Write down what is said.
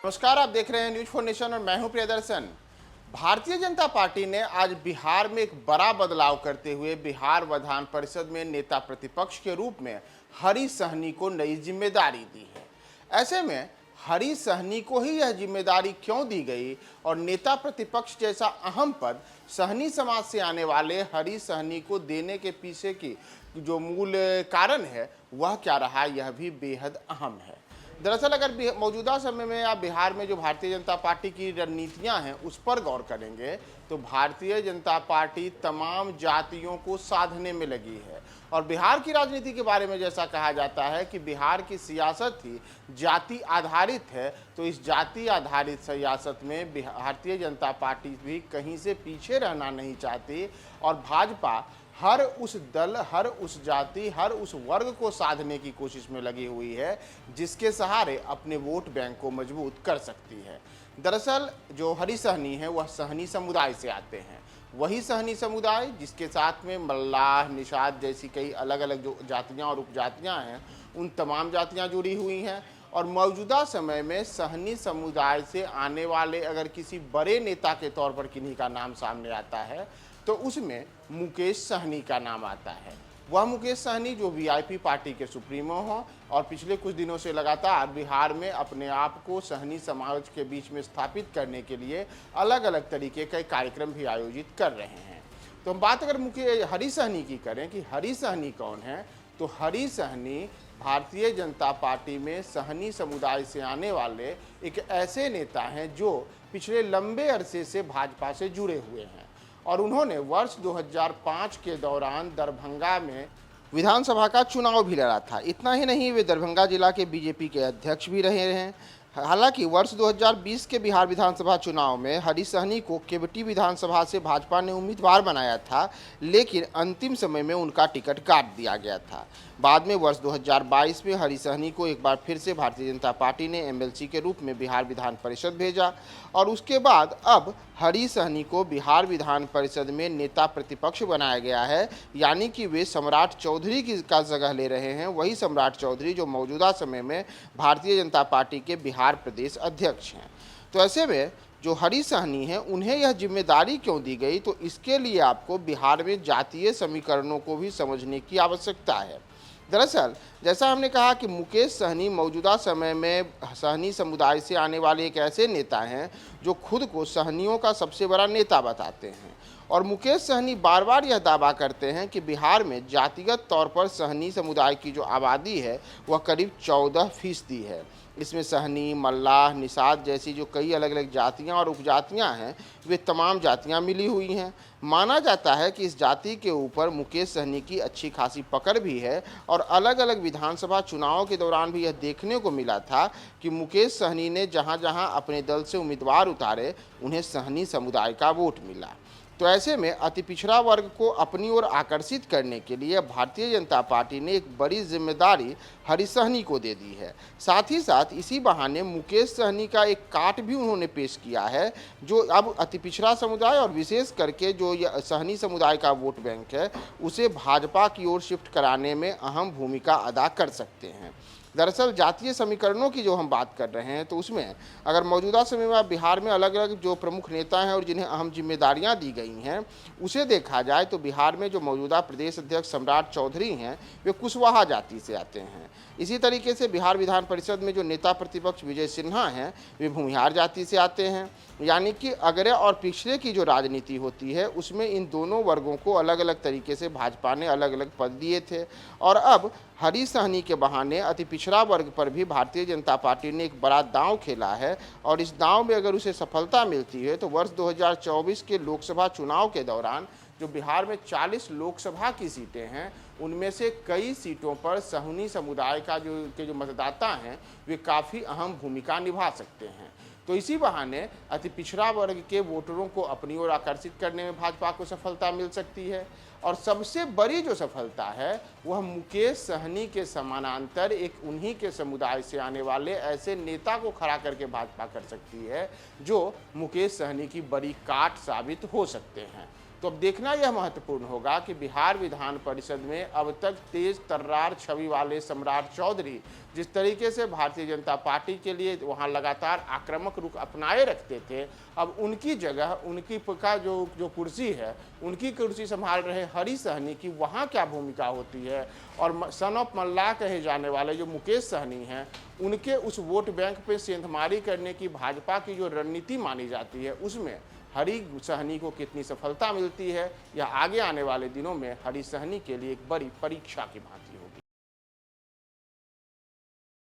नमस्कार, आप देख रहे हैं न्यूज 4 नेशन और मैं हूं प्रियदर्शन। भारतीय जनता पार्टी ने आज बिहार में एक बड़ा बदलाव करते हुए बिहार विधान परिषद में नेता प्रतिपक्ष के रूप में हरी सहनी को नई जिम्मेदारी दी है। ऐसे में हरी सहनी को ही यह जिम्मेदारी क्यों दी गई और नेता प्रतिपक्ष जैसा अहम पद सहनी समाज से आने वाले हरी सहनी को देने के पीछे की जो मूल कारण है वह क्या रहा, यह भी बेहद अहम है। दरअसल अगर मौजूदा समय में आप बिहार में जो भारतीय जनता पार्टी की रणनीतियां हैं उस पर गौर करेंगे तो भारतीय जनता पार्टी तमाम जातियों को साधने में लगी है। और बिहार की राजनीति के बारे में जैसा कहा जाता है कि बिहार की सियासत ही जाति आधारित है, तो इस जाति आधारित सियासत में भारतीय जनता पार्टी भी कहीं से पीछे रहना नहीं चाहती और भाजपा हर उस दल, हर उस जाति, हर उस वर्ग को साधने की कोशिश में लगी हुई है जिसके सहारे अपने वोट बैंक को मजबूत कर सकती है। दरअसल जो हरी सहनी है वह सहनी समुदाय से आते हैं, वही सहनी समुदाय जिसके साथ में मल्लाह, निषाद जैसी कई अलग अलग जो जातियां और उपजातियां हैं उन तमाम जातियां जुड़ी हुई हैं। और मौजूदा समय में सहनी समुदाय से आने वाले अगर किसी बड़े नेता के तौर पर किन्हीं का नाम सामने आता है तो उसमें मुकेश सहनी का नाम आता है। वह मुकेश सहनी जो वीआईपी पार्टी के सुप्रीमो हों और पिछले कुछ दिनों से लगातार बिहार में अपने आप को सहनी समाज के बीच में स्थापित करने के लिए अलग अलग तरीके के कार्यक्रम भी आयोजित कर रहे हैं। तो हम बात अगर हरी सहनी की करें कि हरी सहनी कौन है, तो हरी सहनी भारतीय जनता पार्टी में सहनी समुदाय से आने वाले एक ऐसे नेता हैं जो पिछले लंबे अरसे से भाजपा से जुड़े हुए हैं और उन्होंने वर्ष 2005 के दौरान दरभंगा में विधानसभा का चुनाव भी लड़ा था। इतना ही नहीं, वे दरभंगा जिला के बीजेपी के अध्यक्ष भी रहे हैं। हालांकि वर्ष 2020 के बिहार विधानसभा चुनाव में हरी सहनी को केवटी विधानसभा से भाजपा ने उम्मीदवार बनाया था, लेकिन अंतिम समय में उनका टिकट काट दिया गया था। बाद में वर्ष 2022 में हरी सहनी को एक बार फिर से भारतीय जनता पार्टी ने एमएलसी के रूप में बिहार विधान परिषद भेजा और उसके बाद अब हरी सहनी को बिहार विधान परिषद में नेता प्रतिपक्ष बनाया गया है, यानी कि वे सम्राट चौधरी का जगह ले रहे हैं। वही सम्राट चौधरी जो मौजूदा समय में भारतीय जनता पार्टी के बिहार प्रदेश अध्यक्ष हैं। तो ऐसे में जो हरी सहनी है उन्हें यह जिम्मेदारी क्यों दी गई, तो इसके लिए आपको बिहार में जातीय समीकरणों को भी समझने की आवश्यकता है। दरअसल जैसा हमने कहा कि मुकेश सहनी मौजूदा समय में सहनी समुदाय से आने वाले एक ऐसे नेता हैं जो खुद को सहनियों का सबसे बड़ा नेता बताते हैं और मुकेश सहनी बार बार यह दावा करते हैं कि बिहार में जातिगत तौर पर सहनी समुदाय की जो आबादी है वह करीब 14% है। इसमें सहनी, मल्लाह, निषाद जैसी जो कई अलग अलग जातियां और उपजातियां हैं वे तमाम जातियां मिली हुई हैं। माना जाता है कि इस जाति के ऊपर मुकेश सहनी की अच्छी खासी पकड़ भी है और अलग अलग विधानसभा चुनावों के दौरान भी यह देखने को मिला था कि मुकेश सहनी ने जहां जहां अपने दल से उम्मीदवार उतारे उन्हें सहनी समुदाय का वोट मिला। तो ऐसे में अति पिछड़ा वर्ग को अपनी ओर आकर्षित करने के लिए भारतीय जनता पार्टी ने एक बड़ी जिम्मेदारी हरी सहनी को दे दी है। साथ ही साथ इसी बहाने मुकेश सहनी का एक कार्ड भी उन्होंने पेश किया है जो अब अति पिछड़ा समुदाय और विशेष करके जो सहनी समुदाय का वोट बैंक है उसे भाजपा की ओर शिफ्ट कराने में अहम भूमिका अदा कर सकते हैं। दरअसल जातीय समीकरणों की जो हम बात कर रहे हैं तो उसमें अगर मौजूदा समय में बिहार में अलग अलग जो प्रमुख नेता हैं और जिन्हें अहम जिम्मेदारियां दी गई हैं उसे देखा जाए तो बिहार में जो मौजूदा प्रदेश अध्यक्ष सम्राट चौधरी हैं वे कुशवाहा जाति से आते हैं। इसी तरीके से बिहार विधान परिषद में जो नेता प्रतिपक्ष विजय सिन्हा हैं वे भूमिहार जाति से आते हैं। यानी कि अगड़े और पिछड़े की जो राजनीति होती है उसमें इन दोनों वर्गों को अलग अलग तरीके से भाजपा ने अलग अलग पद दिए थे और अब हरी सहनी के बहाने अति पिछड़ा वर्ग पर भी भारतीय जनता पार्टी ने एक बड़ा दांव खेला है और इस दांव में अगर उसे सफलता मिलती है तो वर्ष 2024 के लोकसभा चुनाव के दौरान जो बिहार में 40 लोकसभा की सीटें हैं उनमें से कई सीटों पर सहनी समुदाय का जो मतदाता हैं वे काफ़ी अहम भूमिका निभा सकते हैं। तो इसी बहाने अति पिछड़ा वर्ग के वोटरों को अपनी ओर आकर्षित करने में भाजपा को सफलता मिल सकती है और सबसे बड़ी जो सफलता है वह मुकेश सहनी के समानांतर एक उन्हीं के समुदाय से आने वाले ऐसे नेता को खड़ा करके भाजपा कर सकती है जो मुकेश सहनी की बड़ी काट साबित हो सकते हैं। तो अब देखना यह महत्वपूर्ण होगा कि बिहार विधान परिषद में अब तक तेज तर्रार छवि वाले सम्राट चौधरी जिस तरीके से भारतीय जनता पार्टी के लिए वहां लगातार आक्रामक रुख अपनाए रखते थे, अब उनकी जगह उनकी का जो कुर्सी है, उनकी कुर्सी संभाल रहे हरी सहनी की वहां क्या भूमिका होती है, और सन ऑफ मल्लाह कहे जाने वाले जो मुकेश सहनी हैं, उनके उस वोट बैंक पे सेंधमारी करने की भाजपा की जो रणनीति मानी जाती है, उसमें हरी सहनी को कितनी सफलता मिलती है, या आगे आने वाले दिनों में हरी सहनी के लिए एक बड़ी परीक्षा की भांति है।